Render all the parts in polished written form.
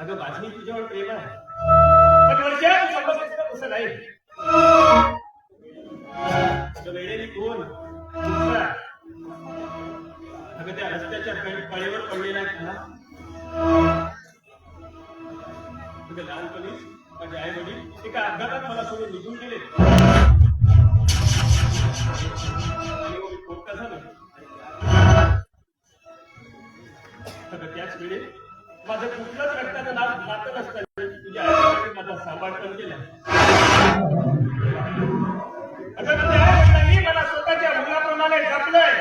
अगं माझी तुझ्यावर प्रेम आहे, पण वर्षा तू समजतेस का तसं नाही. अगं वेळेने कोण दुसरा अगं त्या रस्त्याच्या कडेवर पडलेला आहे ना. अगं लहानपणीच माझे आई वडील एका अपघातात मला सोडून निघून गेले. खूप झालं. अगं त्याच वेळी माझं कुठलंच रक्ताचं नातं नसतं तुझ्या आई माझा सांभाळ पण केला. अगं त्या आई मला स्वतःच्या मुलाप्रमाणे जपलंय,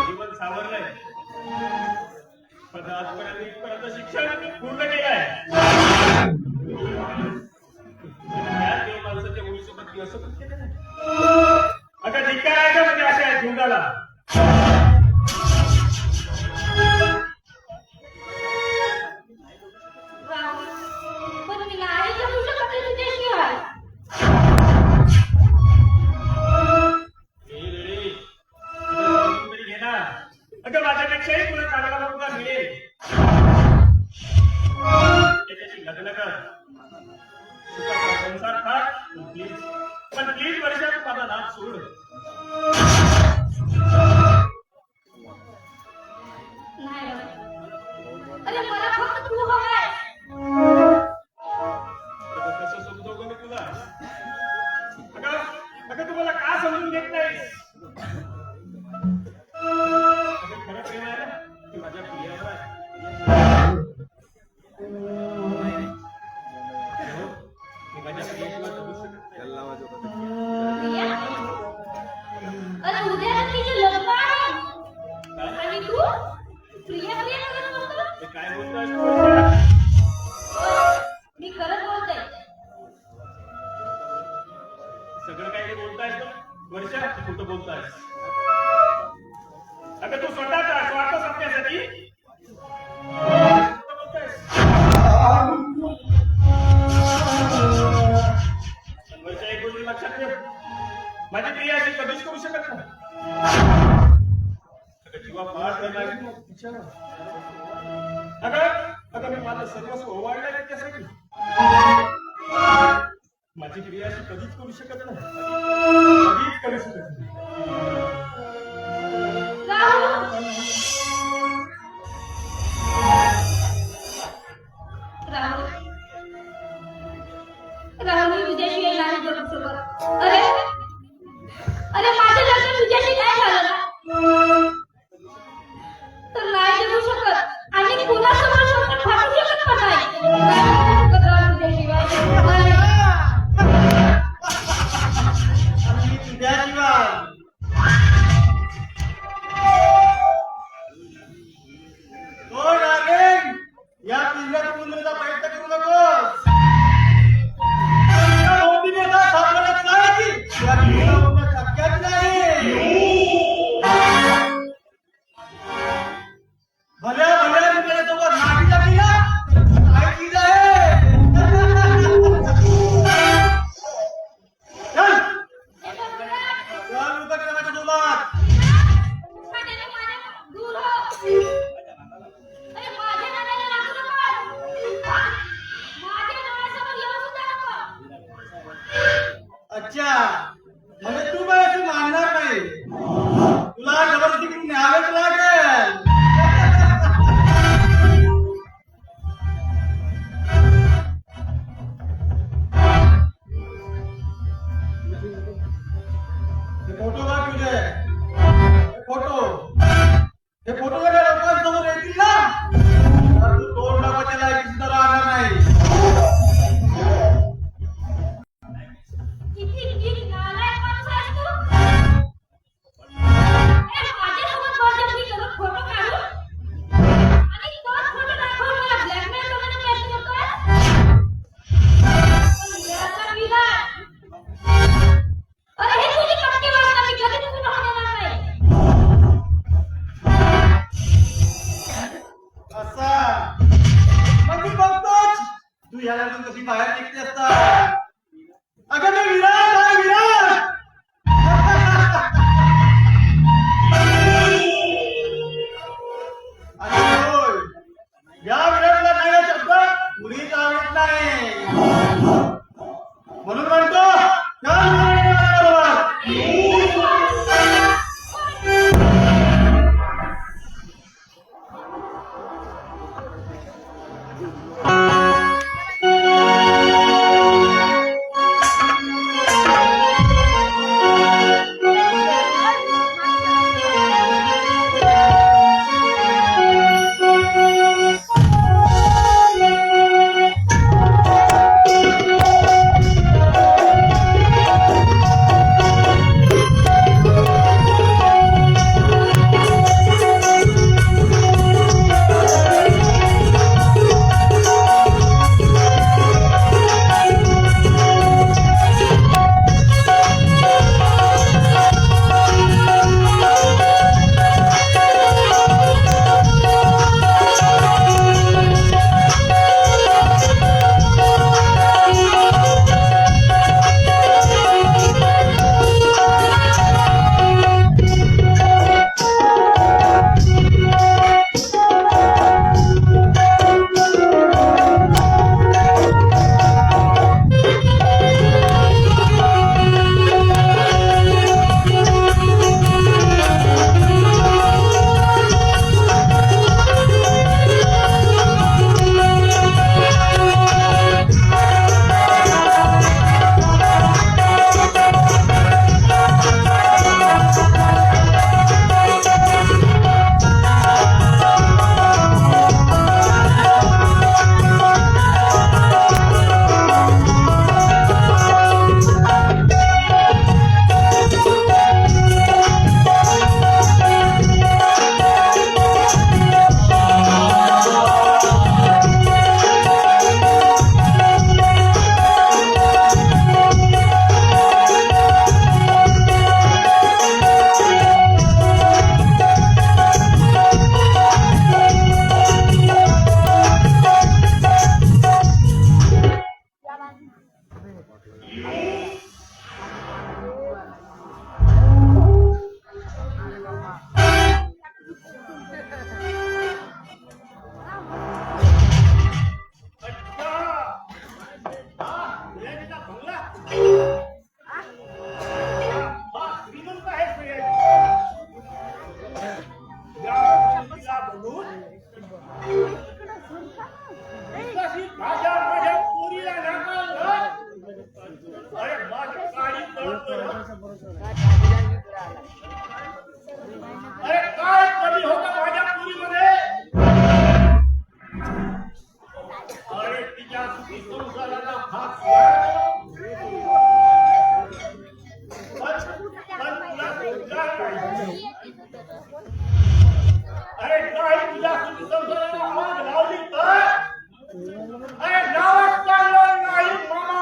जीवन सावरलंय. पण आजपर्यंत इथपर्यंत शिक्षण पूर्ण केलंय. त्या देव माणसाच्या मुलीसोबत असं पण केलं नाही. अगं धिक्कार आहे का म्हणजे अशा जीवनाला. अगं माझ्यापेक्षाही तुला चांगला मुलगा मिळेल, त्याच्याशी लग्न कर, संसार थाट. प्लीज, पण प्लीज वर्षात माझा नाद सोड. कसं समजू गं मी तुला. अगं तुम्हाला का समजून घेत नाही. खरं प्रेम आहे ना की माझ्या प्रियावर आहे. मी माझ्या प्रियाशिवाय जगू शकत नाही. काय बोलतोय. मी खरंच बोलते. सगळं काही बोलतायस वर्षा, कुठं बोलतायस. अगं तू स्वतःचा स्वार्थ साधण्यासाठी वर्षा एक गोष्ट लक्षात ठेव, माझी प्रिया अशी कधीच करू शकत नाही. जीवा फार लागली. अगं मी माझं सर्वस्व ओवाळलं त्याच्यासाठी. माझी क्रिया अशी कधीच करू शकत नाही, कधीच करू शकत नाही. राहुल मी तुझ्याशी नाही जगू शकत. अरे माझं लग्न तुझ्याशी नाही झालं ना तर नाही जगू शकत आणि कुणासमोर शब्द फाटू शकत पण नाही. तुझ्याशिवाय या पिल्ल्याचा पुनरुत्थानाचा प्रयत्न करू नकोस. शक्यच नाही. भल्या भल्या मित्रासोबत नाटी टाकली काय चीज आहे. अच्छा, म्हणजे तू काय असं मानणार नाही. तुला जबरदस्ती करून न्यावेच लागेल. फोटो का तुझे हे फोटो जर लोकांसमोर येतील ना तर तू तोंड लावायच्या लायकी सुद्धा राहणार नाही. अरे हे तुझी कपटी वासना मी कधी अरे काय कमी होतं माझ्या पुरीमध्ये? अरे तिच्या सुखी संसाराला हात अरे काय तुझ्या सुखी संसाराला आग लावली तर? अरे गावात चाललं नाही मामा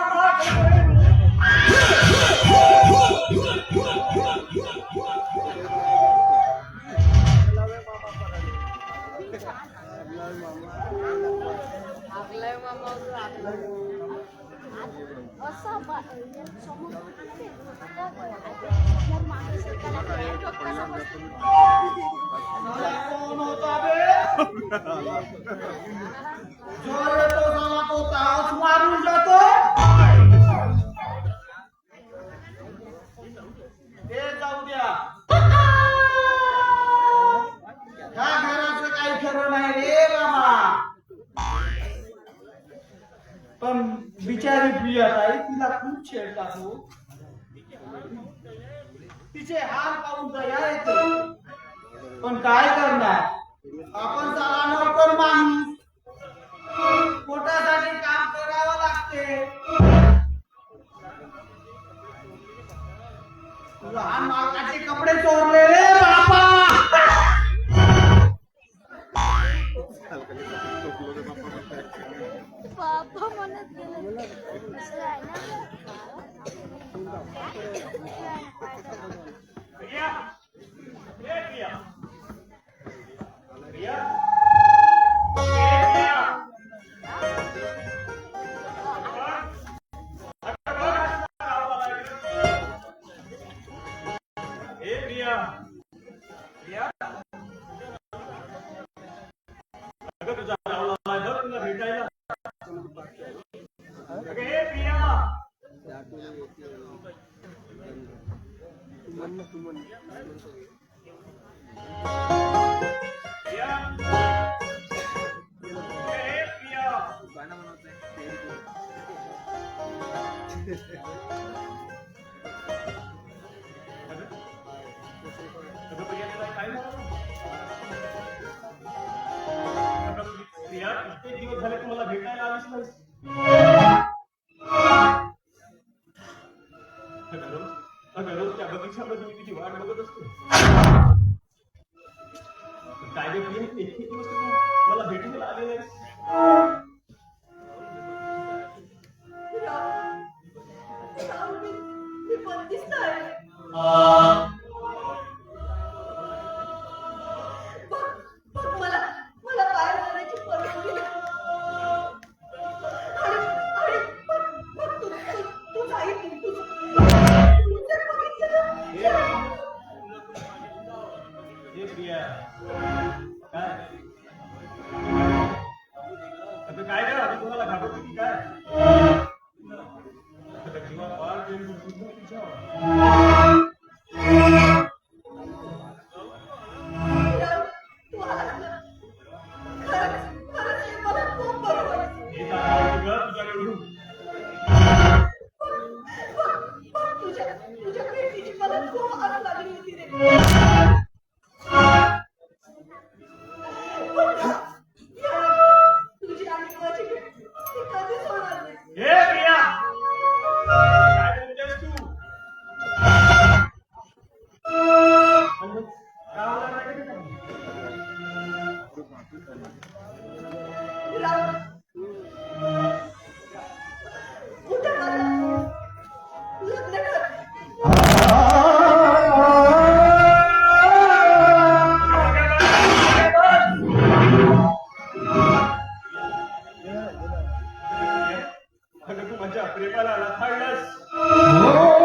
कोण होता बे? जोर येतो साला तो तास मारून जातो. ते जाऊ द्या. त्या घराचं काही खरं नाही रे बाबा. पण बिचारी प्रियाताई तिला खूप छेडतात हो. तिचे हाल पाहून दया येते. पण काय करणार, आपण साला नोकर माणूस, पोटासाठी काम करावं लागते. लहान मालकाचे कपडे चोरले रे बाबा. बाबा म्हणत गेलं दुसरं आहे ना. प्रिया ए प्रिया प्रिया ए प्रिया प्रिया अगं तुझा रावला आला तुला भेटायला. अगं ए प्रिया प्रिया ए प्रिया अगं प्रिया तुला काय झालं? अगं प्रिया किती दिवस झाले तू मला भेटायला आलीस नाहीस. अगं रोज त्या बगीच्यामध्ये मी तिची वाट बघत असते. काय रे प्रिया तू इतके दिवस तू मला भेटायला आले नाहीस. मी बंदिस्त आहे. पण मला बाहेर जाण्याची परवानगी नाही. आणि पण तू जाईल तू जर बघितलं हे प्रिया काय अगं काय रे आधी तुम्हाला घाबरतो की काय? अगं जीवा फार प्रेम करतो ना तुझ्यावर. तू हसलं. खरंच हे मला खूप बरं वाटलं. हे दाखवायचं गं तुझ्याकडून. पण तुझ्या भेटीची मला खूप आस लागली होती रे. तुझी आणि माझी भेट ती कधीच होणार नाही. हे प्रिया काय बोलतेस तू? रावला नाही का? राव, उद्या मला लग्न कर. अगं तू माझ्या प्रेमाला लथाडलास.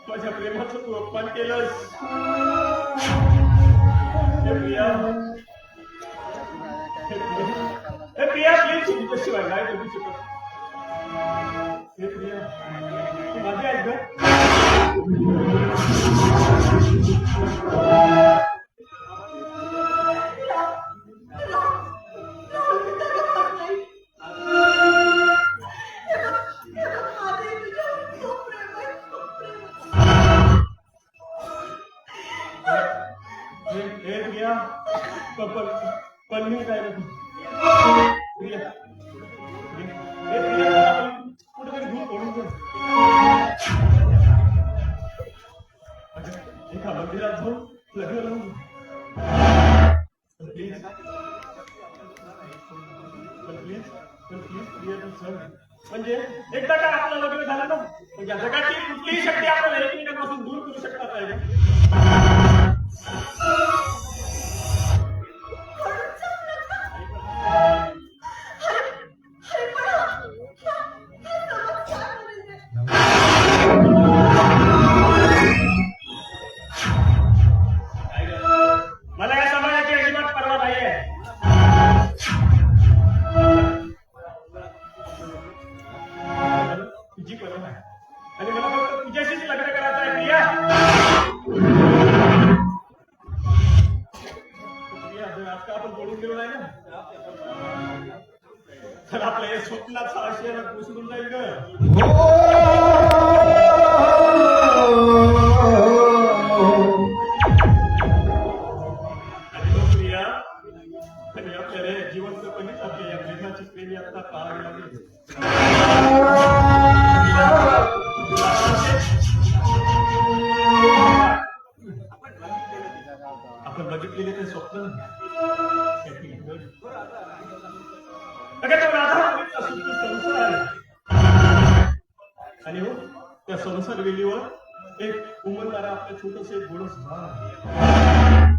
माझ्या प्रेमाचं तू अपमान केलंस. हे प्रिया हे प्रिया प्लीज तू तुझ्याशिवाय नाही जगू शकत. हे प्रिया तू माझी आहेस गं. राव, प्रिया कुठेतरी दूर पडून जा. एका मंदिरात जाऊन लग्न लावून प्लीज प्रिया तू चल. म्हणजे एकदा काय आपलं लग्न झालं ना म्हणजे जगाची कुठलीही शक्ती आपल्याला एकमेकांपासून दूर करू शकतात पाहिजे. मला या समाजाची अजिबात पर्वा नाहीये. तुझी पर्वा आहे आणि मला फक्त तुझ्याशीच लग्न करायचं आहे प्रिया. प्रिया जर आता आपण पडून गेलो नाही ना तर आपल्या या स्वप्नाचा आशय विसरून जाईल ग. प्रिया आणि आपल्या जिवंतपणीच आपल्या या प्रेमाची प्रेमी आता पाहावी लागेल. आपण बघितलेले ते स्वप्न आणि हो त्या संसार वेलीवर एक उमलणारा आपलं छोटस एक गोडस झाड.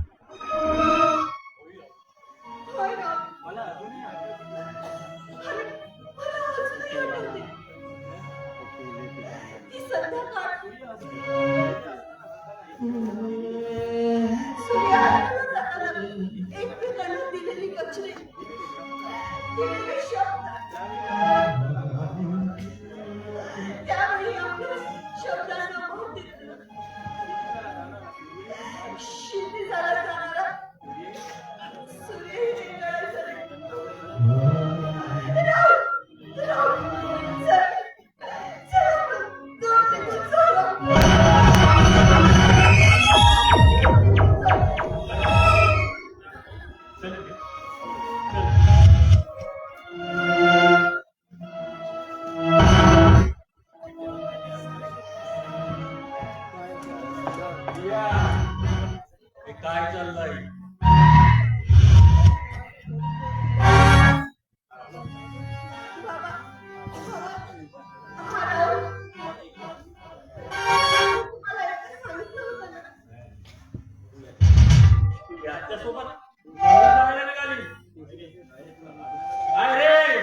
काय चाललंय याच्यासोबत जायला निघाली. काय रे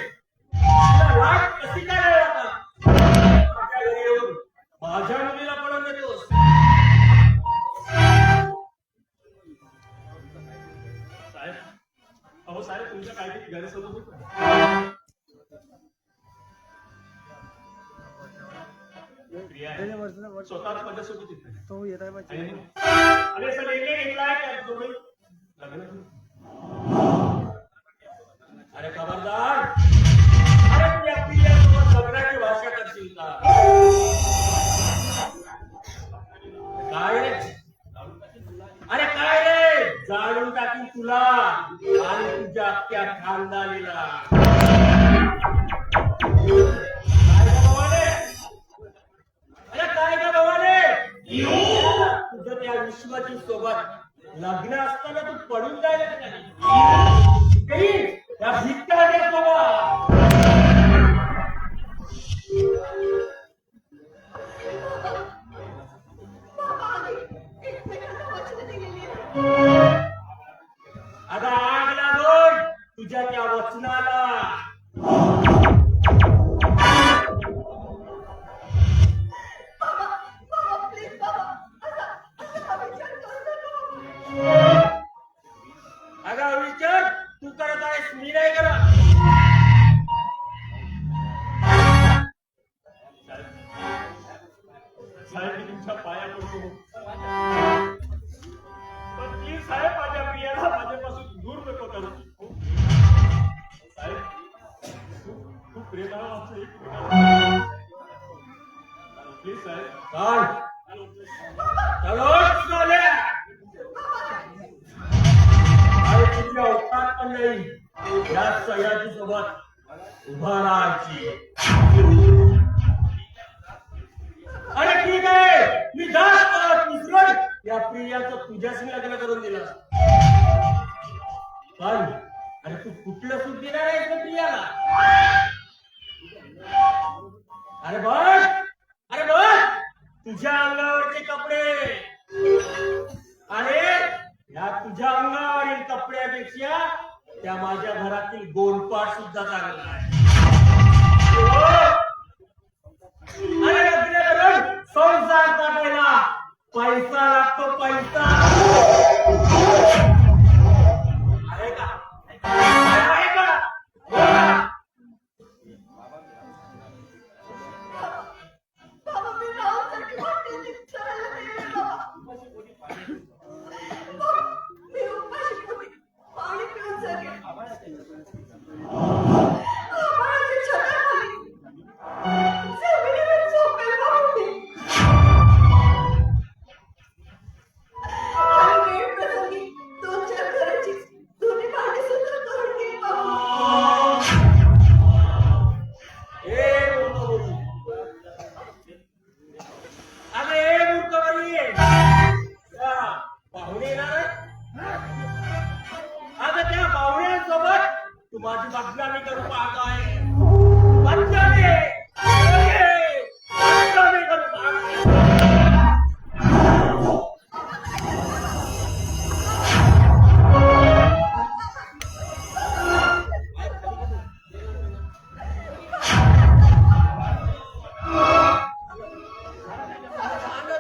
लाट कशी काय आता माझ्या घरी येऊन माझ्या मुलीला पळून देतोस. साहेब अहो साहेब तुमच्या काहीतरी गैरसमज होत स्वतःच माझ्यासोबत तो येत आहे अरे सर अरे खबरदार. अरे तुझ्या प्रियासोबत लग्नाची भाषा करशील का काय रे. अरे काय रे जाळून टाकीन तुला आणि तुझ्या त्या खानदानीला. अरे काय का बाबाने तुझं त्या विश्वाची सोबत लग्न असताना तू पडून जायला त्या भिक्का सोबत. आता आग लागून तुझ्या त्या वचनाला. अगं विचार तू करत आहेस मी नाही करत. साहेब मी तुमच्या पाया पडतो पण प्लीज साहेब माझ्या प्रियाला माझ्यापासून दूर नको करू. साहेब खूप प्रेमाला आमचं एक प्लीज साहेब तुझ्या औकात पण नाही या सह्याद्री सोबत उभा राहायची. अरे ठीक आहे, मी जास्त विसरून या प्रियाचं तुझ्याशी लग्न करून दिलं. पण अरे तू कुठलं सुख देणार आहेस ना प्रियाला? अरे बघ तुझ्या अंगावरचे कपडे. अरे या तुझ्या अंगावरील कपड्यापेक्षा त्या माझ्या घरातील गोंडपाट सुद्धा चांगला आहे. अरे लग्न करून संसार काढायला पैसा लागतो, पैसा. आहे का? आहे का? बोला. बाबा मी राहूसाठी वाटेल विचारायला नाही बाबा. मी उपाशी पोटी पाणी पिऊन जगेन. आम्हालाची छताखाली जमिनीवर झोपेल बाबा मी. आणि वेळ प्रसंगी 2-4 घराची जुनी भांडी सुद्धा करून घेईन बाबा. अरे मूर्खबाई, पाहुणे येणार आहे? आता त्या पाहुण्यांसोबत तू माझी बदनामी करू पाहतो आहे. बदनामी करू पाहतो.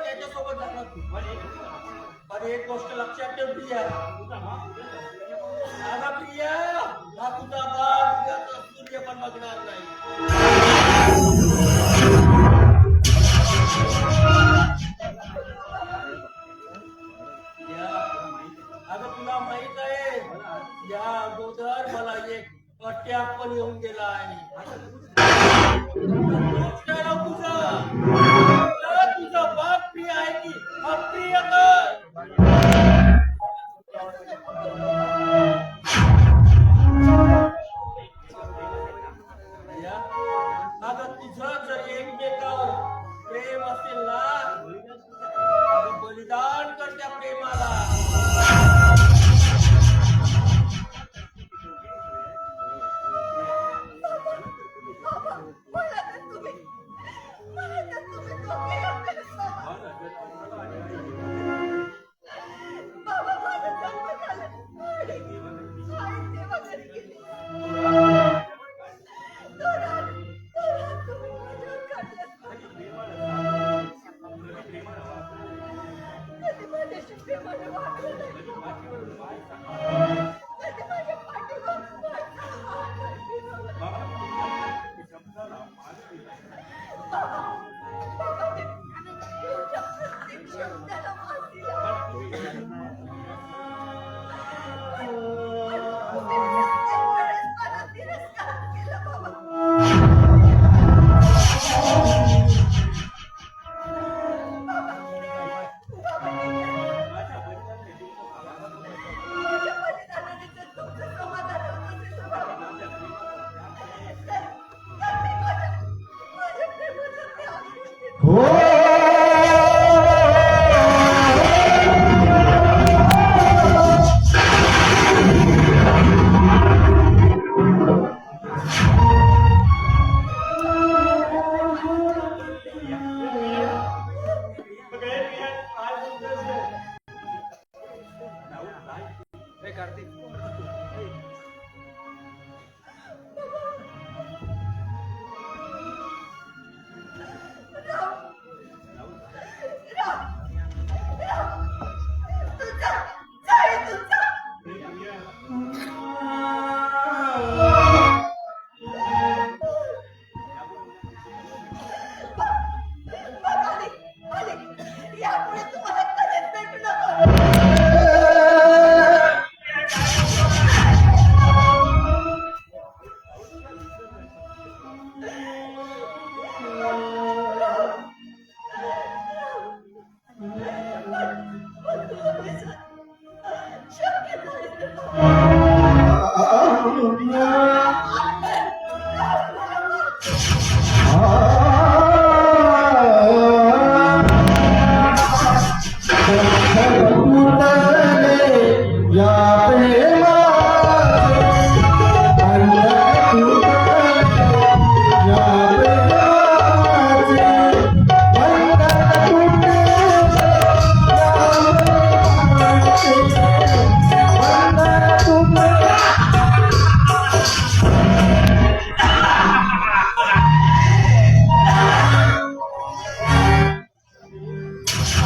त्याच्यासोबत जाणार तू. पण एक गोष्ट लक्षात ठेव प्रिया. अगं प्रिया, हा तुझा बाप तुझा सूर्य पण बघणार नाही. अगं तुला माहित आहे, या अगोदर मला एक अटॅक पण येऊन गेला आहे. तुझा बाप प्रिय आहे की अप्रिय? अगं तुझं जर एकमेकावर प्रेम असेल ना, अगं बलिदान कर त्या प्रेमाला.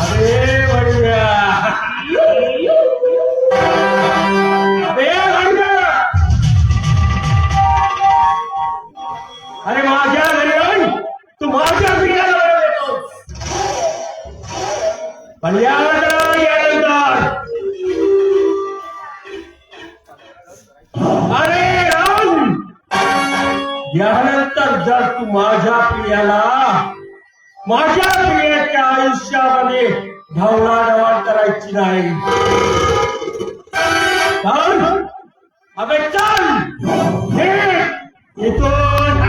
अरे वडिया, अरे वडिया, अरे माझ्या घरी येऊन तू माझ्या प्रियाला वेळ देतोस. पण यानंतर अरे राम, यानंतर जर तू माझ्या प्रियाला माझ्या प्रियाच्या आयुष्यामध्ये ढवळाढवळ करायची नाही तर अबे चल इथून.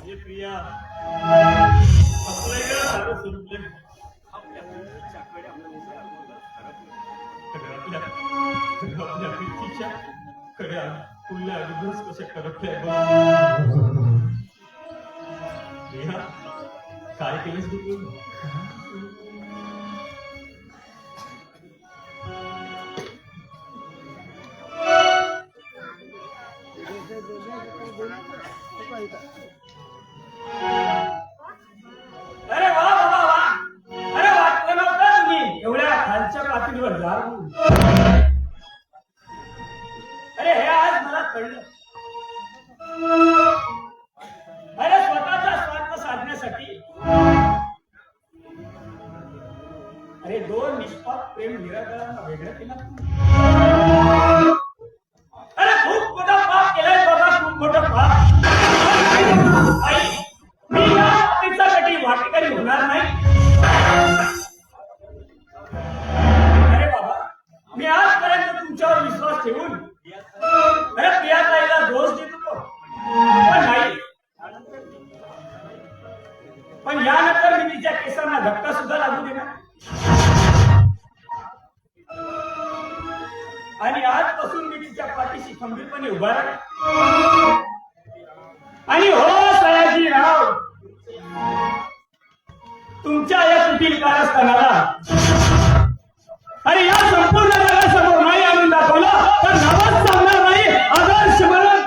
हे प्रिया आपलं हे सारं संपलं. आपल्या प्रीतीच्या कड्या पुढल्या अगोदरच कशा करपल्या प्रिया, काय केलंस तू? अरे वा बाबा वा, अरे वाटलं नव्हतं तुम्ही एवढ्या खालच्या पातळीवर जा. अरे हे आज मला कळलं. अरे स्वतःचा स्वार्थ साधण्यासाठी अरे दोन निष्पाप प्रेम निराकरांना वेगळं केलं. अरे खूप मोठा पाप केलाय बाबा, खूप मोठा पाप. आई, मी या पापीचा कधी वाटेकरी होणार नाही. अरे बाबा, मी आजपर्यंत तुमच्यावर विश्वास ठेवून अरे प्रियाताईला दोष देत होतो, पण नाही. पण यानंतर मी तिच्या केसांना धक्का सुद्धा लागू देणार. आणि आजपासून मी तिच्या पाठीशी खंबीरपणे उभा राहील. आणि हो सयाजीराव, तुमच्या या कुटील कारस्थानाला अरे या संपूर्ण जगासमोर नाही आणून दाखवलं तर नावच सांगणार नाही आदर्श म्हणून.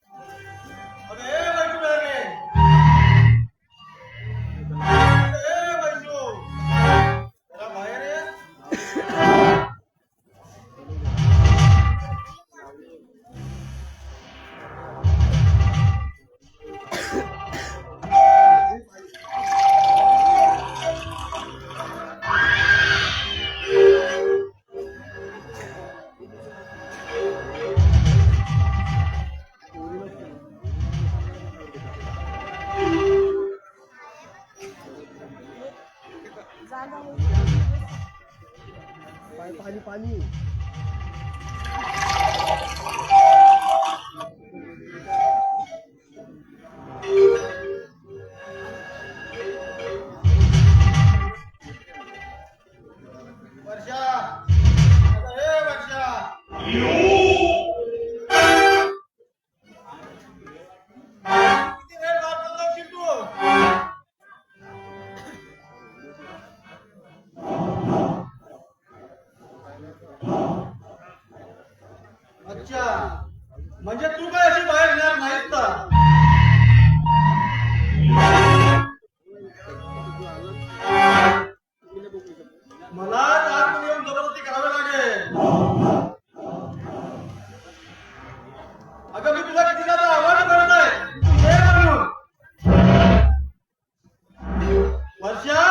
अरे वैशू बेरे. अरे वैशू. जरा बाहेर ये. वर्षा. अरे वर्षा. किती वेळ वाट बघशील तू? अच्छा, म्हणजे तू काय अशी बाहेर येणार नाहीस का? मला आतमध्ये येऊन जबरदस्ती करावी लागेल. अगं मी तुला किती दादा आवाज करत आहे हे म्हणून. वर्षा,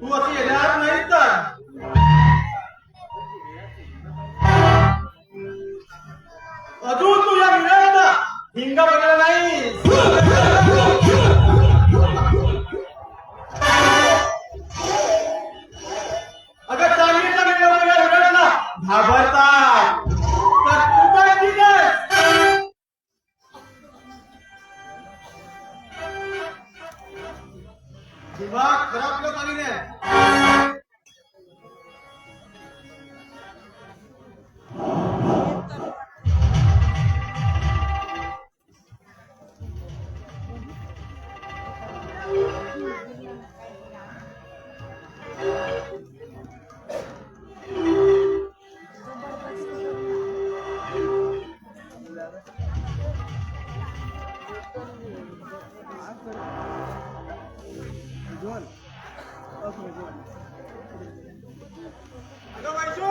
तू अशी येणार नाहीस तर. अजून तू या विनयाला हिंगा बघायला नाही. अगं चांगली चांगली लोक या विनयाला घाबरतात. तर तू काय ठीक आहे. दिमाग खराब केलं चांगली. अगं वैशू,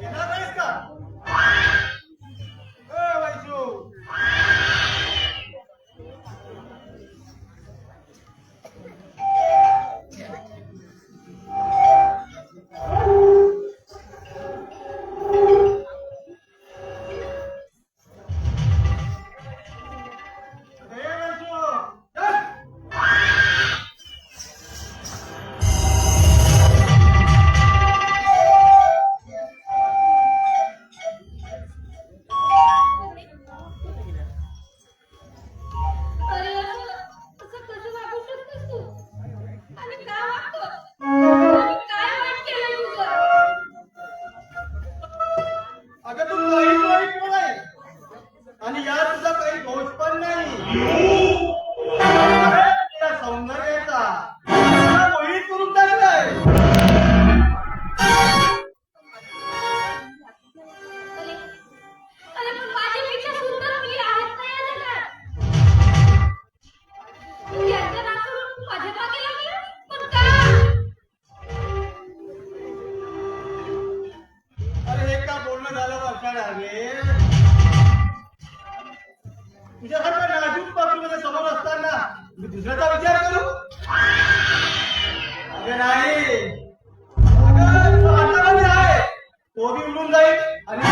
येणार नाहीस का? वैशू. अरे असं कसं वागू शकतेस तू? आणि का वागतोस? आणि काय वाईट केलंय तुझं? अगं तू काहीच वाईट पण आहे आणि यात तुझा काही दोष पण नाही. अरे, तुझ्या सौंदर्याचा तुला मोहित करून टाकलाय. अरे अरे पण माझ्यापेक्षा सुंदर मुली आहेत ना या जगात. तू यांच्या नाकारून माझ्या मागे लागला? पण का? अरे हे का बोलणं झालं वर्षा डागे. तुझ्यासारख्या नाजूक पासून समोर असताना मी दुसऱ्याचा विचार करू. अगं नाही. अगं तो हातामध्ये आहे, तो बी उडून जाईल आणि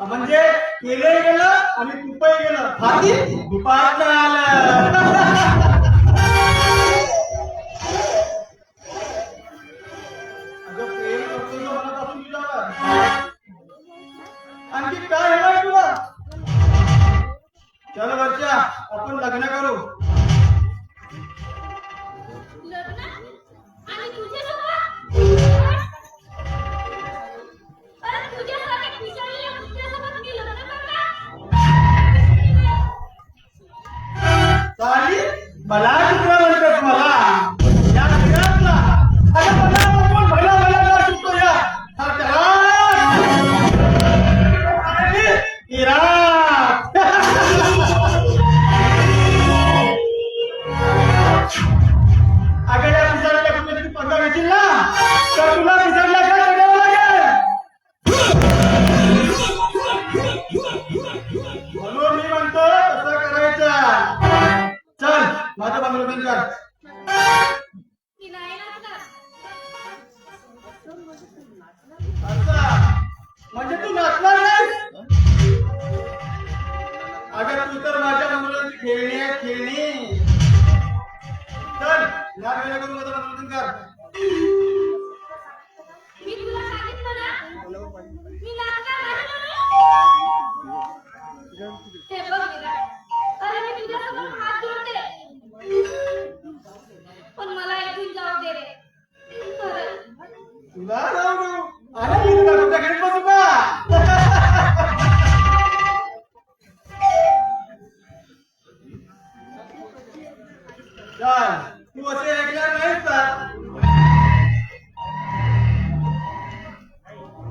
म्हणजे केलंही गेलं आणि तुपही गेलं. हाती दुपात आलं. अगं प्रेम करतो ना मनापासून तुझ्यावर. आणखी काय हवंय तुला? चल वर्षा, आपण लग्न करू. लग्न? आणि तुझ्यासोबत? अरे तुझ्यासारख्या पिशाळीला दुसऱ्यासोबत मी लग्न करणार? मला कुत्रा म्हणतात मला या घरातला अरे मला बघून भला भला का सुटतो या हा त्याला इराक अगं या पिसाळल्या कुत्र्याची पगार येतील ना तर तुला पिसाळल्या का करावं लागेल म्हणून मी म्हणतो तसं करायचं चल माझं मनोरंजन कर मी नाही नाचणार. अच्छा म्हणजे तू नाचणार नाहीस अगं तू तर माझ्या मनोरंजन खेळणी आहे खेळणी चल या वेळेला करून माझं मनोरंजन कर मी तुला सांगितलं ना मी नाचणार नाही म्हणून. हे बघ विराट, अरे मी तुझ्यासमोर हात जोडते पण मला इथून जाऊ दे रे खरंच. तुला जाऊ देऊ आणि मी तुला तुझ्या घरी बसू का चल तू असे ऐकणार नाहीस का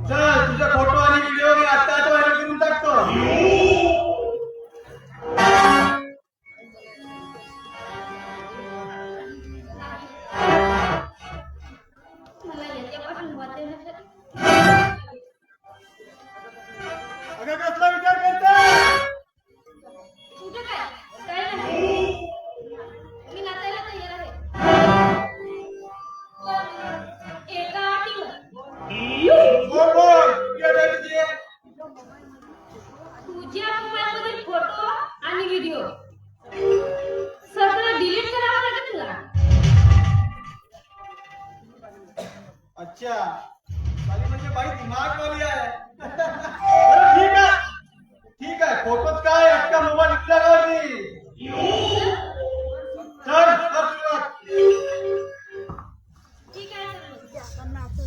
चल तुझे फोटो आणि व्हिडिओ मी आत्ताच व्हायरल करून टाकतो मला याच्यापासून वाचवण्यासाठी अगं कसला विचार करता तुझं काय नाही मी नाचायला तयार आहे पण एका अटीवर. बोल बोल तुझ्या तुझे तुझ्या मोबाईलमधील फोटो आणि व्हिडिओ सगळं डिलीट करावं लागेल तुला. अच्छा वाली म्हणजे बाई दिमागवाली आहे बरं, ठीक आहे फोटोच काय अख्खा मोबाईल विकल्यावरती चल कर सुरुवात ठीक आहे चल.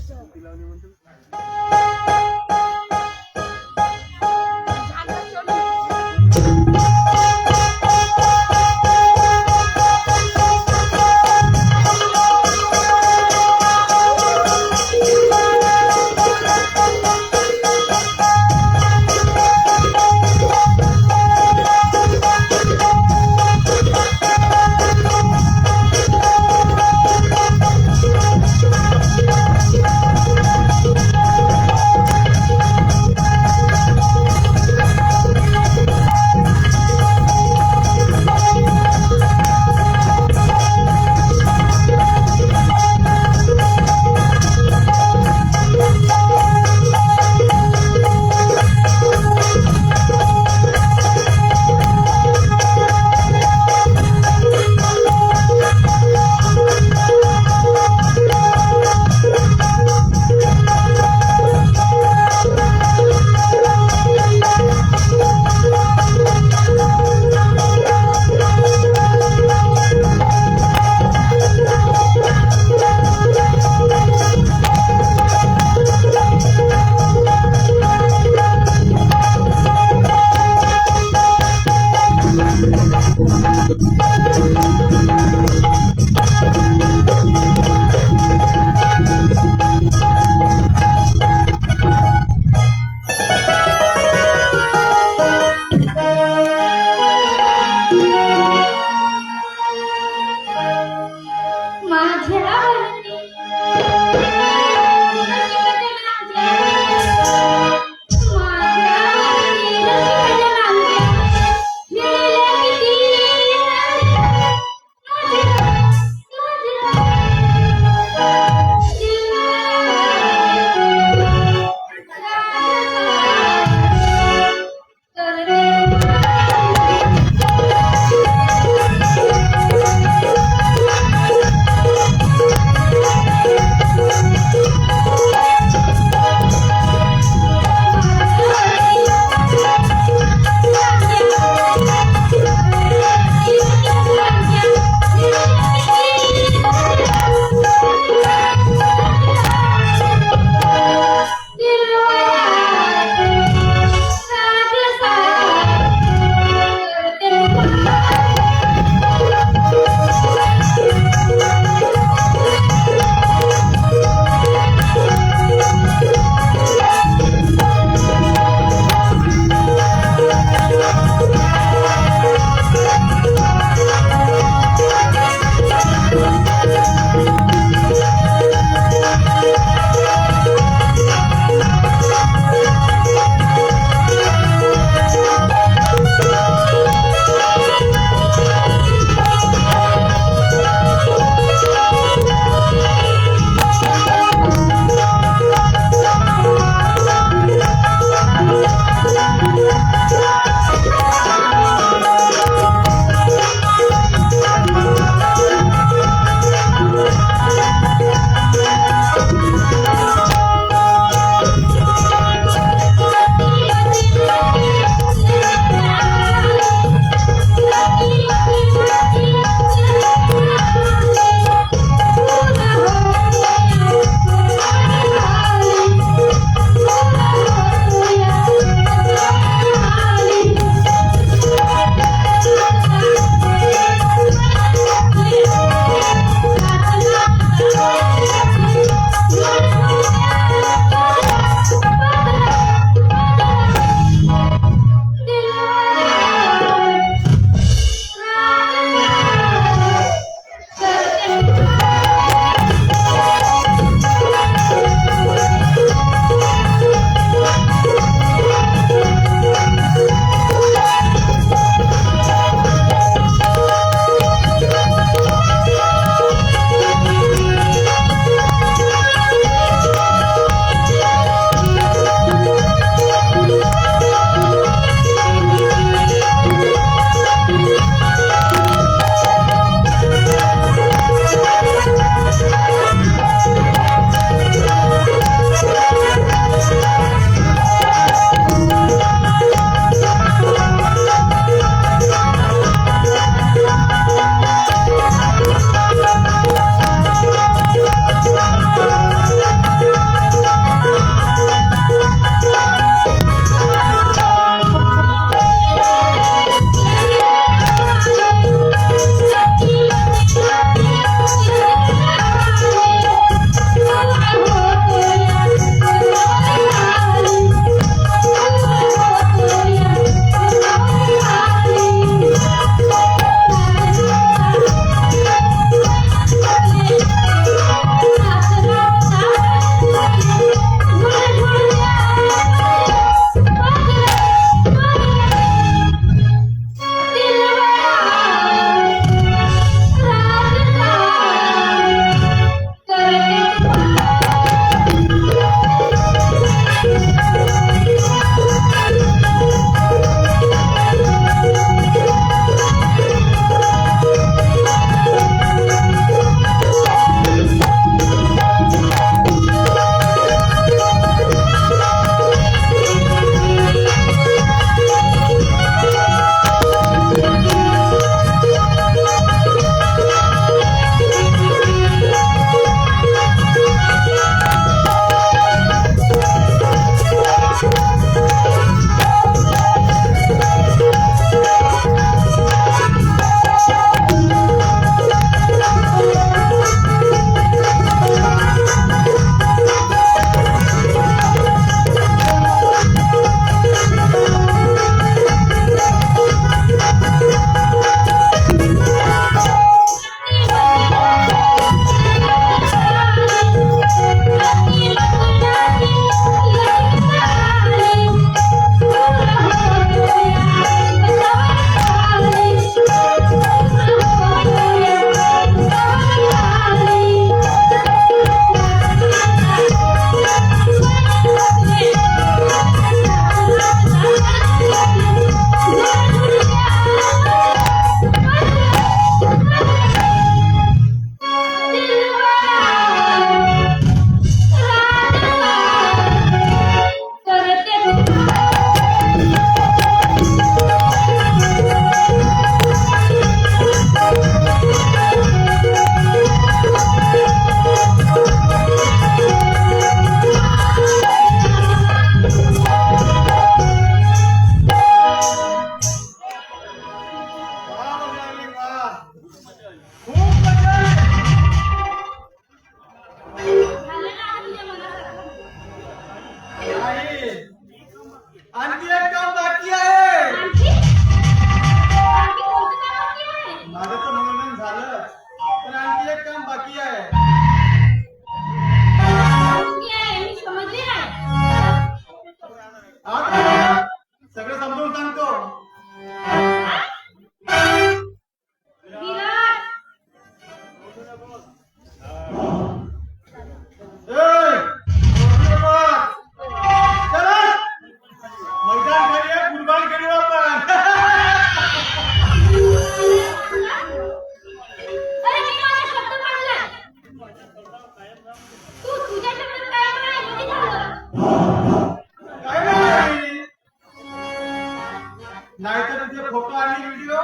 नाहीतर तुझे फोटो आणि व्हिडिओ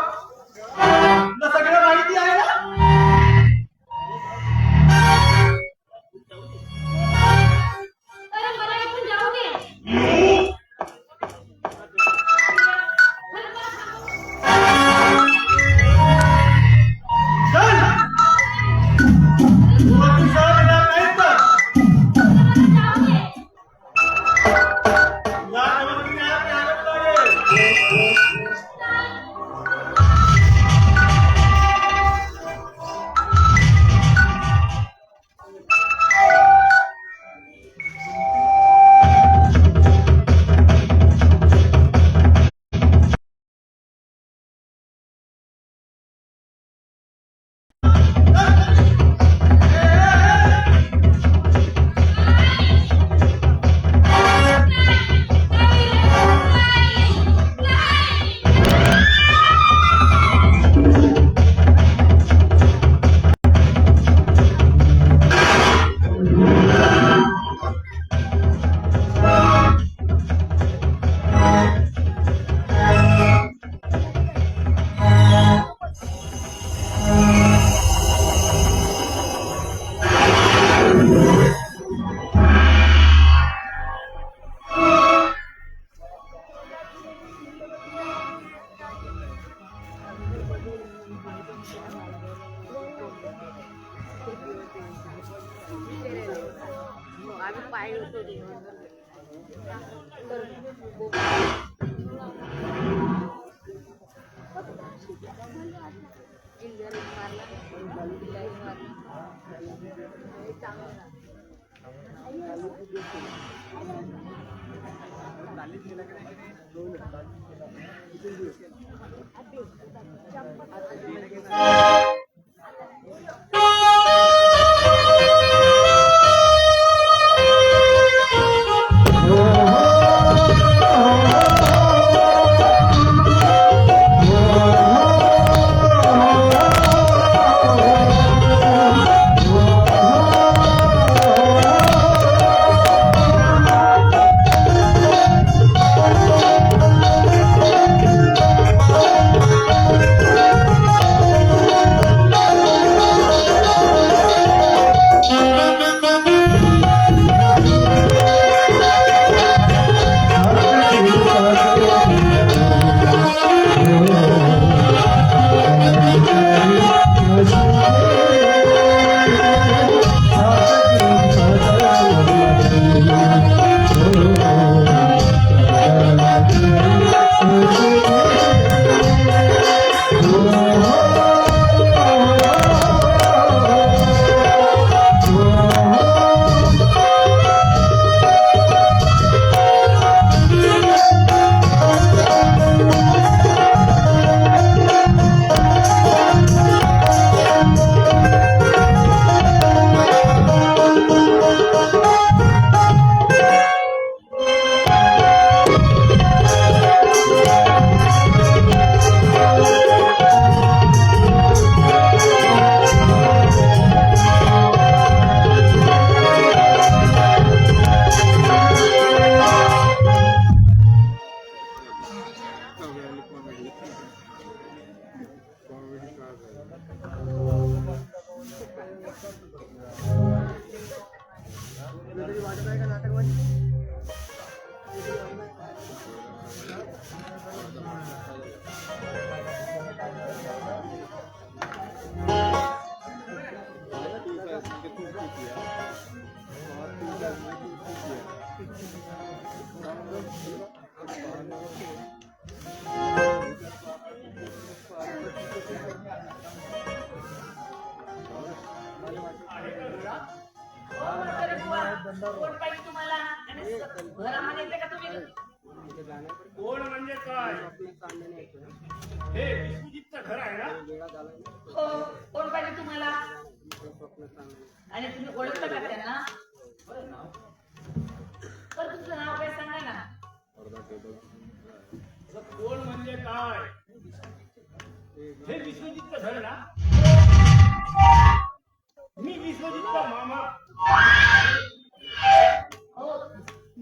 तुला सगळं माहिती आहे ना. अरे मला इथून जाऊ दे. चल तुला तू सहज येणार नाहीस तर जाऊ दे. या जबाबदारीने आज आलं पाहिजे. कोण पाहिजे तुम्हाला आणि घरामध्ये येते का तुम्ही? कोण म्हणजे काय? हे विश्वजितचं घर आहे ना? हो, कोण पाहिजे तुम्हाला? आणि तुम्ही ओळखता का त्यांना? तर तुमचं नाव काय सांगा ना. कोण म्हणजे काय? हे विश्वजितचं घर ना? मी विश्वजितचा मामा. हो,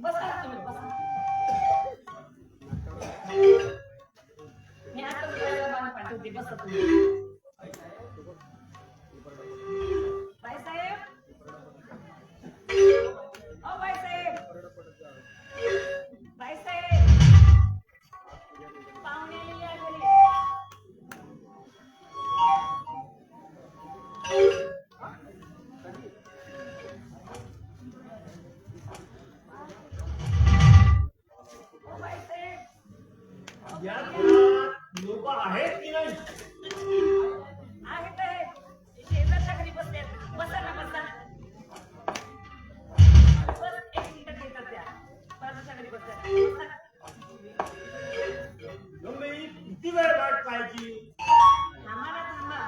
बसा तुम्ही बसा. पाठवते बसा तुम्ही बाईसाहेब ओ बाईसाहेब बाईसाहेब पाहुणे आलेले आहे घरी ओ बाईसाहेब या घरात लोक आहेत की नाही? आहेत आहेत शेजारच्या घरी बसले बसा ना बसा बस एक मिनिट येतात त्या बाजूच्या घरी बसल्या बसा ना. गंगई किती वेळ वाट पाहायची? थांबा ना थांबा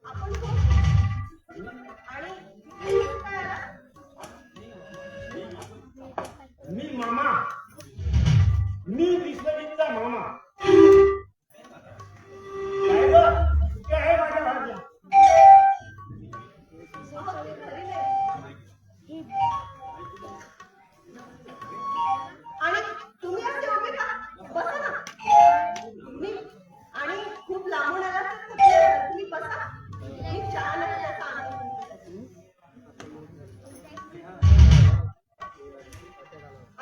आपण कोण? आणि इथे काय आला? मी मामा, मी विश्वजितचा मामा. काय गं? काय आहे माझ्या भाज्या? सोबत ते घरी नाही. आणि तुम्ही असे उभे का? बसा ना. आणि खूप लांबून आला तर तुम्ही बसा. मी चहा नाही त्याचा आनंद घेते.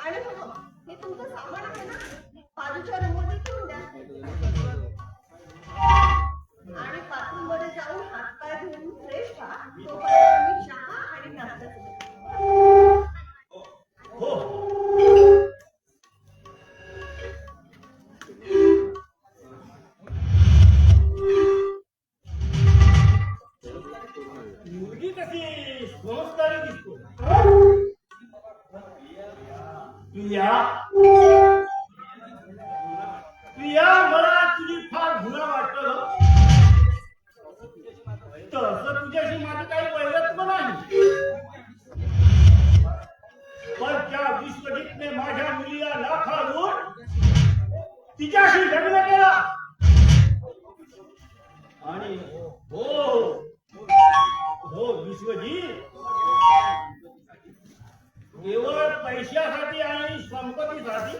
आणि हो, हे तुमचं सामान आहे ना, बाजूच्या रूममध्ये ठेवून द्या. आणि बाथरूम मध्ये जाऊन हातपाय धुवून फ्रेश व्हा. तोपर्यंत मी चहा आणि नाश्ता करते. हो. मुलगी कशी संस्कारी दिसतो. प्रिया मला तुझी फार गुन्हा वाटतं. तसं तुझ्याशी माझं काही वैरत्व नाही. पण त्या विश्वजितने माझ्या मुलीला नाकारून तिच्याशी लग्न केला. आणि हो हो विश्वजित केवळ पैशासाठी आणि संपत्तीसाठी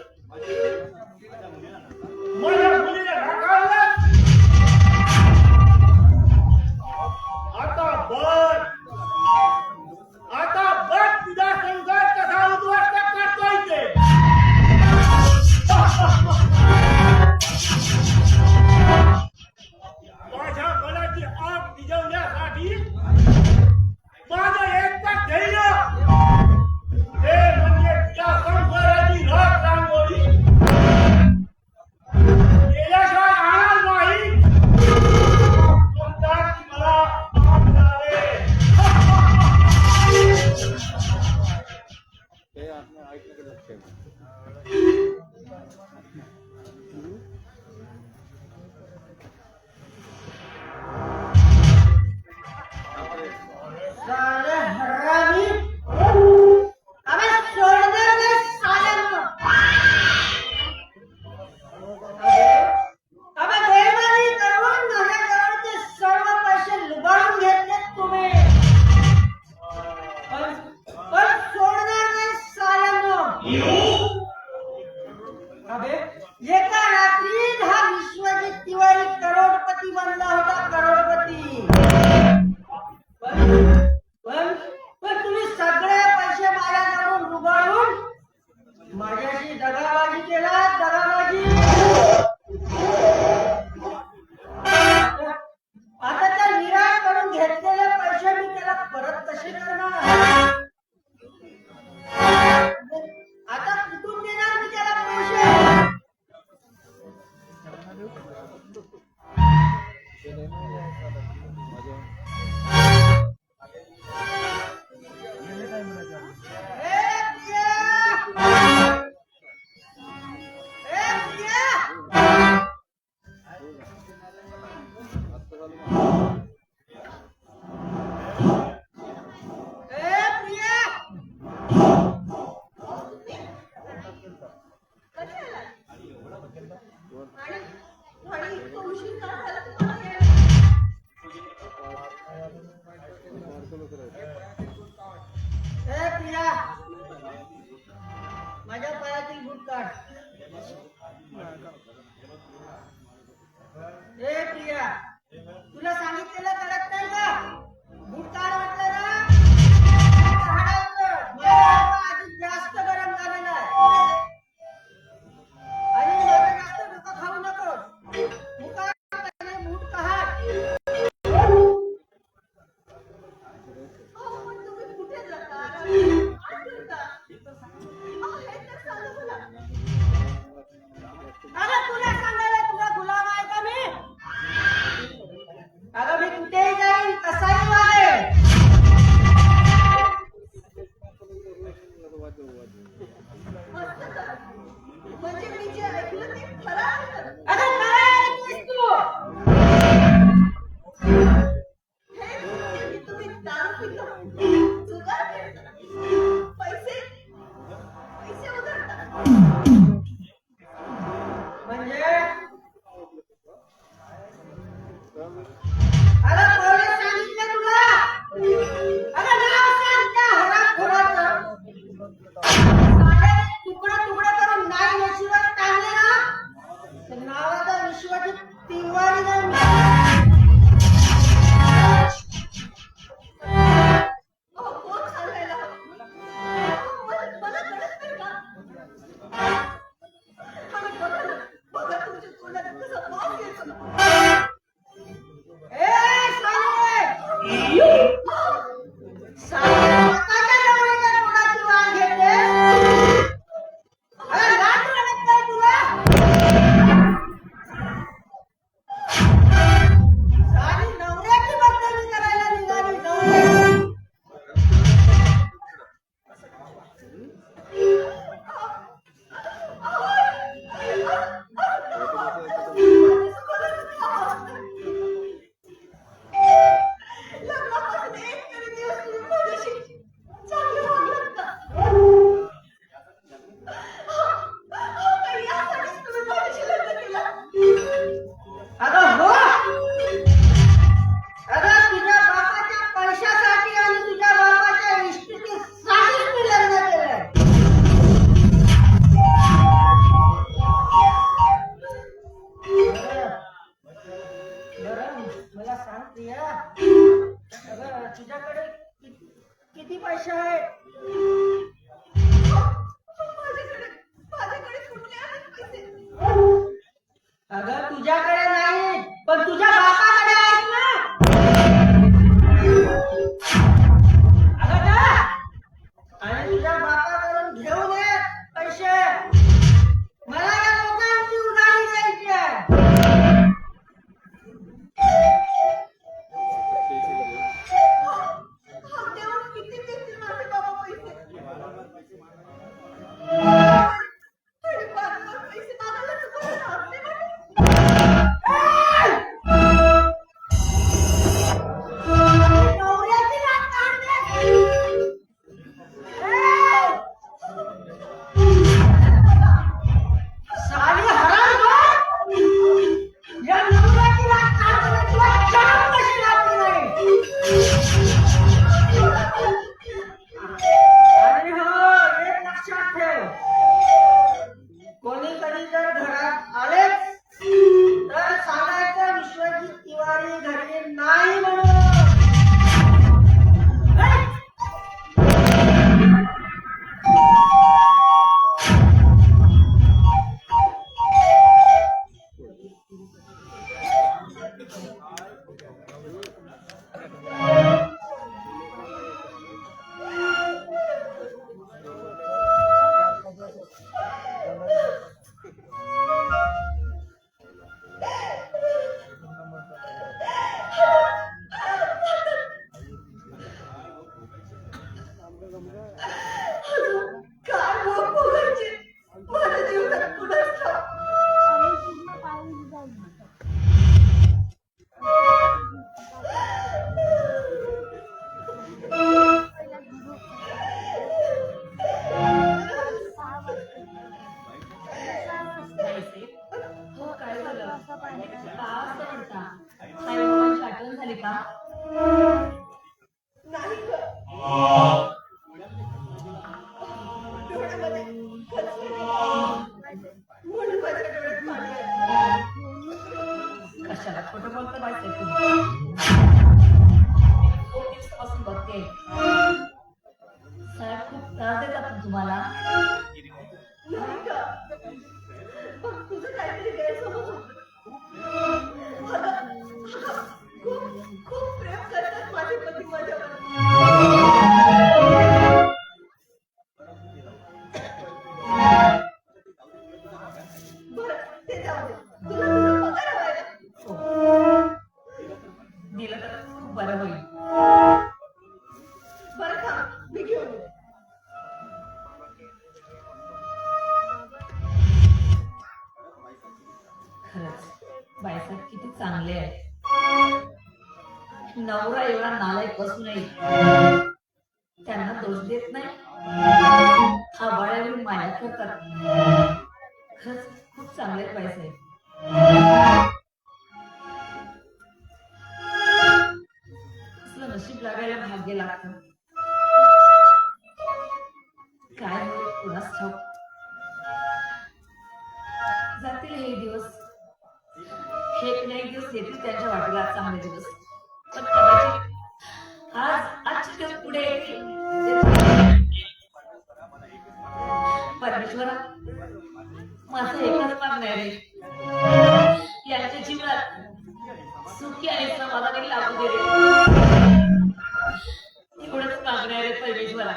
माझ्या मुलीला नाकारलं. आता बघ तुझा संसार कसा उद्ध्वस्त करतोय ते. माझ्या मनाची आग विझवण्यासाठी माझं एकच धैर्य ते म्हणजे त्या संसाराची राख रांगोळी केल्याशिवाय राहणार नाही. म्हणतात की मला आग लावे. साले हरामी. अबे सोड दे रे साल्यांनो. अबे बेईमानी करून माझ्याजवळचे सर्व पैसे लुबाडून घेतलेत तुम्ही. पण सोडणार नाही साल्यांनो. अबे एका रात्रीत हा विश्वजित तिवारी करोडपती बनला होता. करोडपती. पण तुम्ही सगळे पैसे माझ्याकडून लुबाडून माझ्याशी दगाबाजी केला. दगाबाजी. आता त्या मीराकडून घेतलेले पैसे मी त्याला परत कसे करणार? आता कुठून देणार मी त्याला पैसे? आणि इतकं उशीर का झाला तुम्हाला यायला? अगं मी कुठेही जाईन कसाही वागेल. म्हणजे मी जे ऐकलं ते खरं आहे. अगं काय ऐकतेस तू? हे तुम्ही दारू पिता, जुगार खेळता, पैसे उधळता. म्हणजे अगं कोणी सांगितलं तुला? अगं नाव सांग त्या हरामखोराचं. साले तुकडे तुकडे करून नाही नशिबात टांगले ना तर नावाचा विश्वाची तिवारी जाऊन कोण सांगायला? मला कळत नाही का? आणि बघा तुमच्या तोंडात कसं वास येतो. ए साले साले लोकांच्या नवऱ्याच्या तोंडाची वास घेते. अरे लाज वाटत नाही तुला? साली नवऱ्याची बदनामी करायला निघाली नवऱ्याची. लग्नापासून एक तरी दिवस तुम्ही माझ्याशी चांगलं वागलात का? काही यासाठीच तुम्ही माझ्याशी लग्न केलं? अगं हो अगं तुझ्या बापाच्या पैशासाठी आणि तुझ्या बापाच्या इष्टिकीसाठी मी लग्न केलंय. बरं मला सांग प्रिया, अगं तुझ्याकडे किती पैसे आहेत? माझ्याकडे कुठले आहेत पैसे? अगं तुझ्याकडे नाही पण तुझ्या बापाकडे आहेत ना. अगं जा आणि तुझ्या बापाकडून घेऊन ये पैसे. मला या लोकांची उधारी द्यायची आहे. देऊन किती देतील माझे बाबा पैसे? आणि वारंवार पैसे मागायला तुम्हाला राहत नाही बरं? नवऱ्याची लाथ काढते. साली हरामखोर. या नवऱ्याची लाथ काढताना तुला शरम कशी लागली नाही? आणि हो एक लक्षात ठेव, कोणी कधी जर घरात आले तर सांगायचं विश्वजित तिवारी घरी नाही म्हणून. काय बोल बोलायचे? माझ्या जीवनात कुणाच ठाऊक. हो काय झालं? का असं म्हणता? काही लोकांची आठवण झाली का? नाही ग. डोळ्यामध्ये खचलेली. म्हणून माझ्या डोळ्यात पाणी आलं. कशाला खोटं बोलता बायचे तुम्ही? खूप दिवसापासून बघते. साहेब खूप त्रास देतात तुम्हाला. नाही का? पण तुझं काहीतरी गैरसमज होतं. खूप प्रेम करतात माझे पती माझ्यावर. बरं ते जाऊ दे. तुला तुझा पगार हवाय ना? बरं होईल. बरं का मी घेऊन येते. खरंच बायसाहेब किती चांगले आहे. नवरा एवढा नालायक असूनही त्यांना दोष देत नाही. आबाळ्यावरून माया करतात. खरंच खूप चांगले आहेत बायसाहेब. असलं नशीब लागायला भाग्य लागतं. काय होईल कुणास ठाऊक. जातील हे दिवस. एक ना एक दिवस येतील त्यांच्या वाटेला चांगले दिवस. पण कदाचित आजचे दिवस पुढे येतील. परमेश्वरा माझं एकच मागणं आहे रे. यांच्या जीवनात सुखी आणि समाधानी लागू दे रे. एवढंच मागणं आहे रे परमेश्वरा.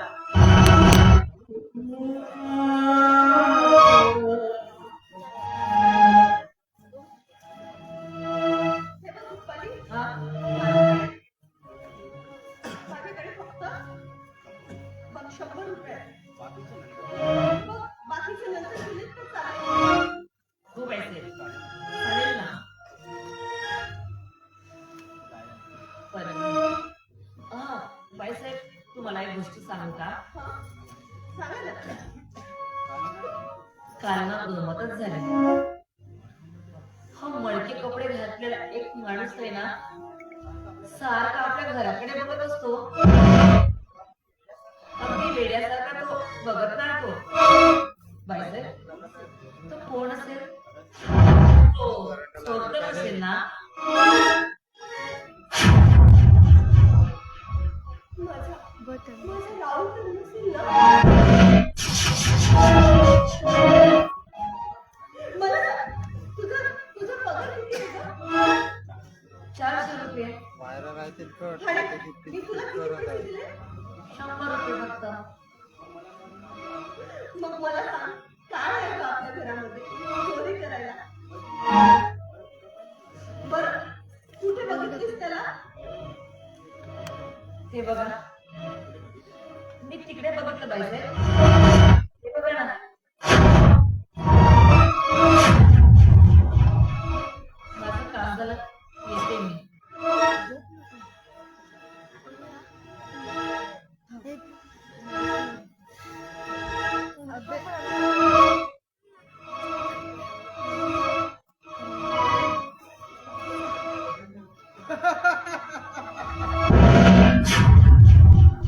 हे बघ रुपाली, हा? माझ्याकडे फक्त बघ 100 रुपये आहेत. बघ, बाकीचे नंतर दिलेत तर चालेल. खूप पैसे चालेल ना. बरं. बाईसाहेब तुम्हाला एक गोष्ट सांगू का. हा, सांगा ना. काल ना गमतच झाली. हा मळके कपडे घातलेला एक माणूस आहे ना, सारखा आपल्या घराकडे बघत असतो. अगदी वेड्यासारखा तो बघत राहतो. बाईसाहेब तो कोण असेल. तो चोरटर असेल ना. माझा राहुल तर नसेल ना. मला सांग, तुझा पगार किती आहे गं? 400 रुपये. आणि मी तुला किती पैसे दिले? 100 रुपये फक्त. मग मला सांग, काय आहे गं आपल्या घरामध्ये चोरी करायला? बरं, कुठे बघितलीस त्याला? हे बघा मी तिकडे बघितलं पाहिजे. हे बघा ना. माझं काम झालं येते मी.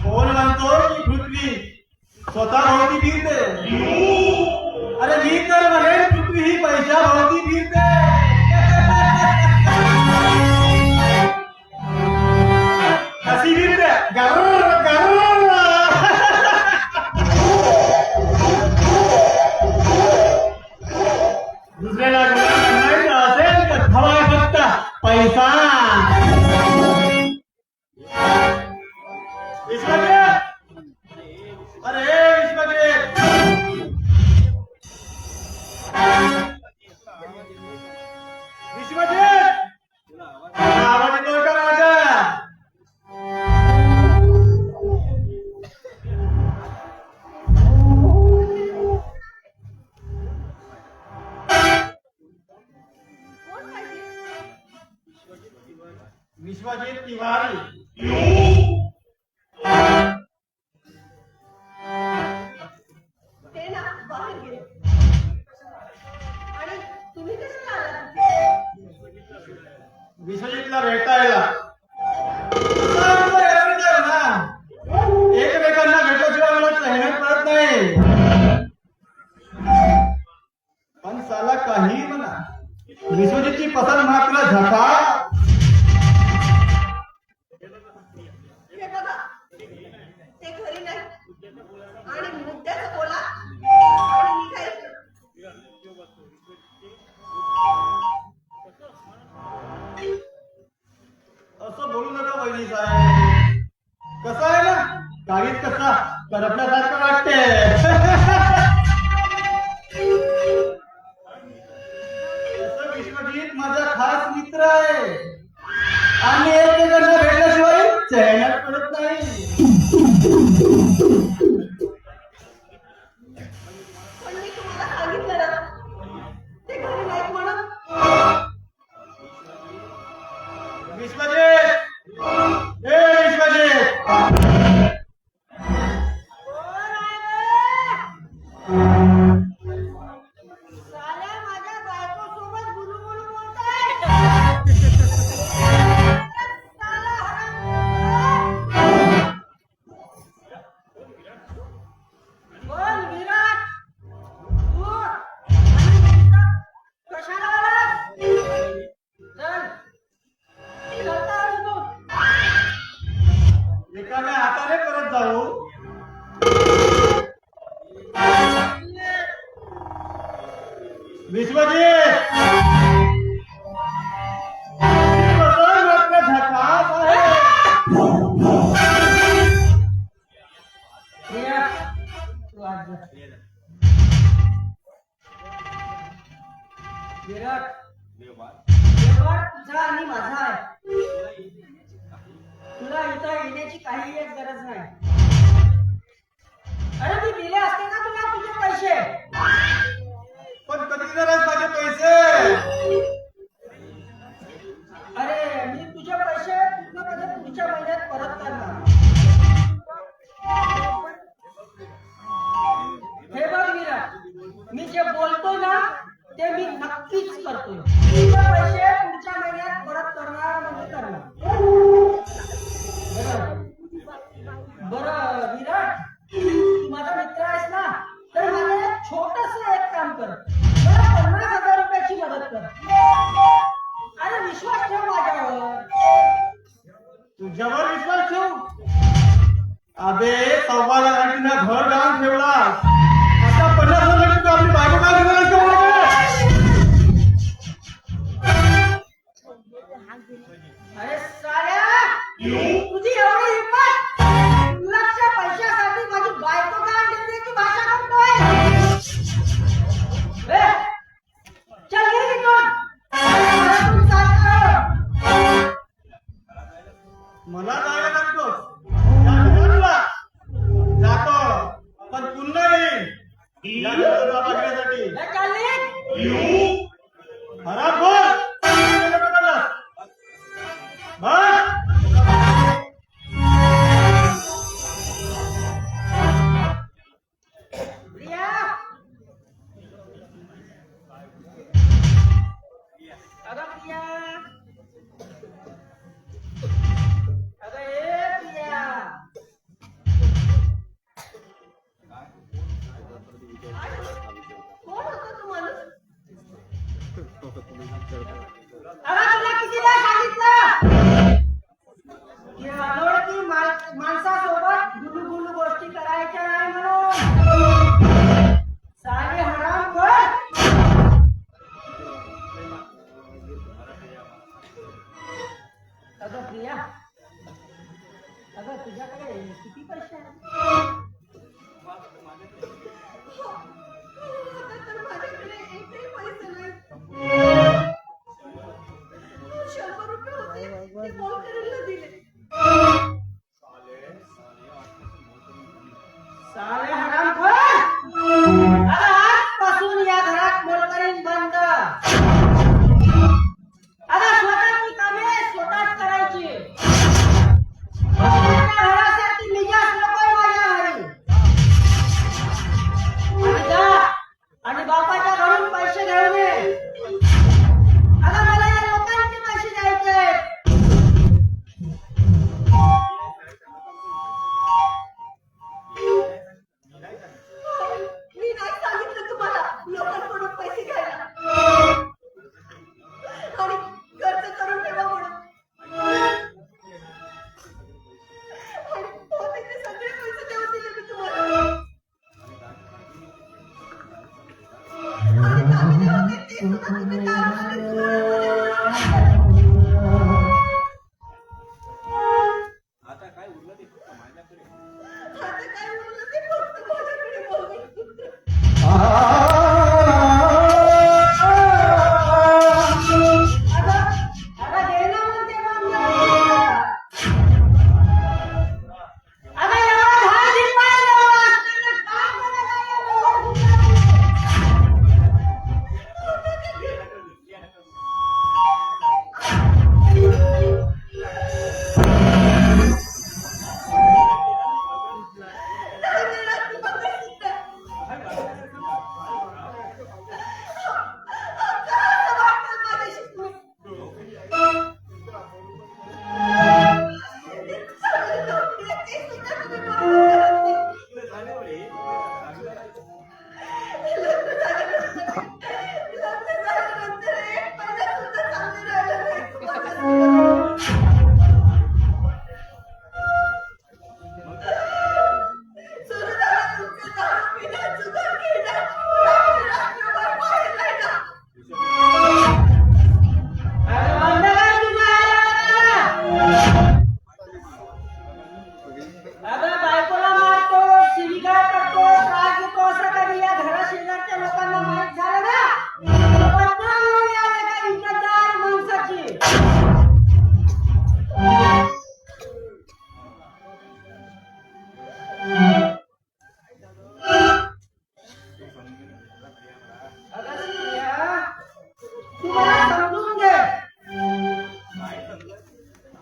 कोण म्हणतो की पृथ्वी स्वतः भोवती फिरते. अरे मी तर म्हणेन पृथ्वी ही पैशा भोवती फिरते. कशी फिरते. गरुड गरुड. दुसऱ्याला म्हणायचं असेल तर हवा फक्त पैसा. विश्वजित! अरे विश्वजित! विश्वजित! आवाज येतोय का माझा? कोण पाहिजे? विश्वजित तिवारी. ते ना बाहेर गेले. आणि तुम्ही कशाला आलात? विश्वजितला भेटायला. ना एकमेकांना भेटल्याशिवाय मला चैन पडत नाही. पण साला काही म्हणा, विश्वजितची पसंत मात्र झका. हे बघा, ते घरी नाही. आणि मुद्द्याचं बोला आणि निघायचं. असं बोलू नका वहिनी साहेब. कसं आहे ना, काहीच कसा करपल्यासारखं वाटते. तसं विश्वजित माझा खास मित्र आहे. आणि एकमेकांना भेटल्याशिवाय पण मी तुम्हाला सांगितलं ना ते घरी नाहीत म्हणून. विश्वजित ए विश्वजित कोण आहे रे? साल्या माझ्या बायकोसोबत गुलुगुलू बोलताय. साला हरामखोर. बोल विराट, तू आणि नीता कशाला आलात? चल, चलता इथून. एकाने हाताने करत जाऊ. विश्वजित बदल मात्र झकास आहे. प्रिया, तू आज जा. विराट, व्यवहार तुझा आणि माझा आहे. तुला इथं येण्याची काही एक गरज नाही. अरे मी दिले असते ना तुला तुझे पैसे. पण कधी जराच माझे पैसे. अरे मी तुझे पैसे पूर्णपणे पुढच्या महिन्यात परत करणार. हे बघ विराट, मी जे बोलतोय ना ते मी नक्कीच करतोय. तुझे पैसे पुढच्या महिन्यात परत करणार म्हणजे करणार. बरं विराट, तू माझा मित्र आहेस ना, तर मला एक छोटंसं एक काम कर. मला 50,000 रुपयाची मदत कर. अरे विश्वास ठेव माझ्यावर. तुझ्यावर विश्वास ठेवू. अबे 1.25 लाखांना घर जाऊन ठेवला. आता 50,000 तू आपली बायको काय घेणार का मला? अरे साल्या, तुझी एवढी हिंमत? लक्षच्या पैशासाठी माझी बायको का देण्याची भाषा करतोय? ए, चल घे इथून. घरातून चालतो. मला जायला लागतोस. जातो पण पुन्हा येईल या घराला बघण्यासाठी. ए, चल निघ. हरामखोर. बस. प्रिया, अगं प्रिया, अगं ए प्रिया. कोण होता तू माणूस? अगं तुला कितीदा सांगितलं की अनोळखी माणसासोबत गुलू गोष्टी करायच्या नाही म्हणून. साले हरामखोर. अगं प्रिया, अगं तुझ्याकडे किती पैसे आहेत? आता तर माझ्याकडे एकही पैसे नाही. 100 रुपये होते, ते मोलकरीणला दिले. साले हरामखोर. आता आजपासून या घरात मोलकरीण बंद. आता स्वतःची कामे स्वतःच करायची. आपल्या घरासाठी निजास नकोय माझ्या घरी. आणि जा आणि बापाच्या घरून पैसे घेऊन ये.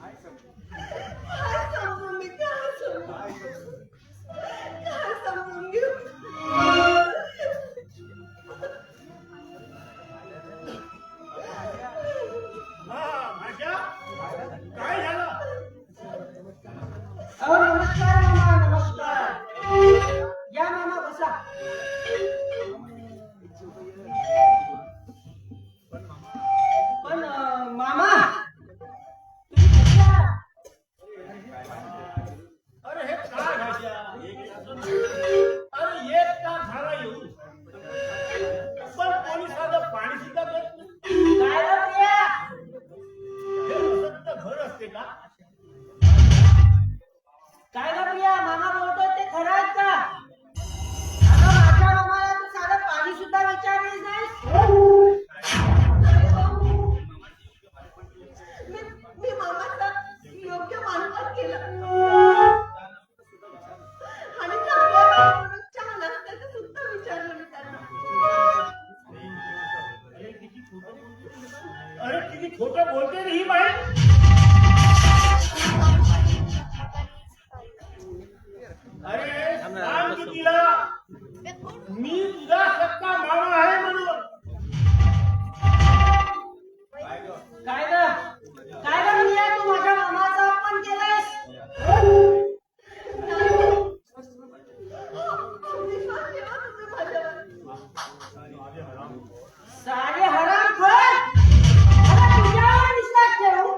काय समजून मी काय समजून घेऊ हा भाषा काय झालं? अहो नमस्कार मामा नमस्कार या मामा बसा पण मामा तुम्ही कसे आहात? अरे हे काय भाषा? अरे एक तास झाला येऊन पण कोणी साधं पाणी सुद्धा देत नाही. काय रे प्रिया हे वसंत घर असते का? काय रे प्रिया मामा बोलतोय ते खरं आहे का अगं माझ्या मामाला तू साधं पाणी सुद्धा विचारलीस नाही मी मामाचा योग्य मानपान केलं आणि चांगल्या चहा नाश्त्याचं सुद्धा विचारलं मी त्यांना अरे किती खोटं बोलते रे ही बाई. अरे सांग की तिला मी तुझा सक्का मामा आहे म्हणून. काय ग प्रिया तू माझ्या मामाचा अपमान केलायस सारे हरामखोर अगं तुझ्यावर विश्वास ठेवू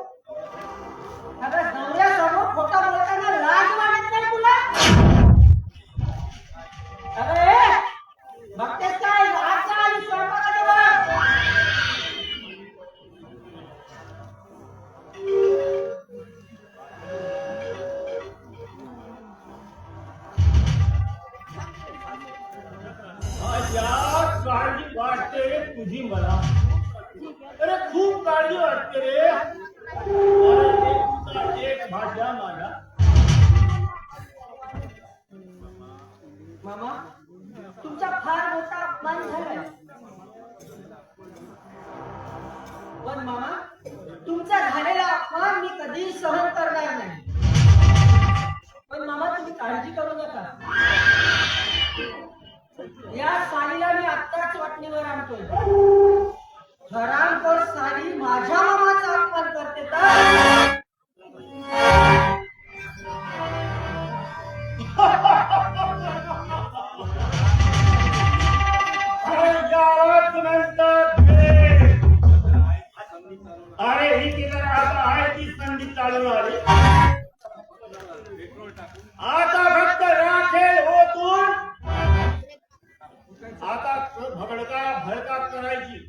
अगं नवऱ्यासमोर खोटं बोलताना लाज वाटत नाही तुला अगं ए बघतेस काय आज आणि स्वयंपाकाचे बघ अशा काळजी वाटते रे तुझी मला. अरे खूप काळजी वाटते रे. अरे एक तुझा एक भाषा माझा. मामा तुमचा फार मोठा अपमान झालाय पण मामा तुमचा झालेला अपमान मी कधी सहन करणार नाही पण मामा तुम्ही काळजी करू नका या सालीला मी आत्ताच वाटणीवर आणतोय हरामखोर साली माझ्या मामाचा अपमान करते तर अरे याच नंतर भेट. अरे ही केलं आता आहे ती संधी चालून आली. आता फक्त राखेल होतून आता भडका करायची.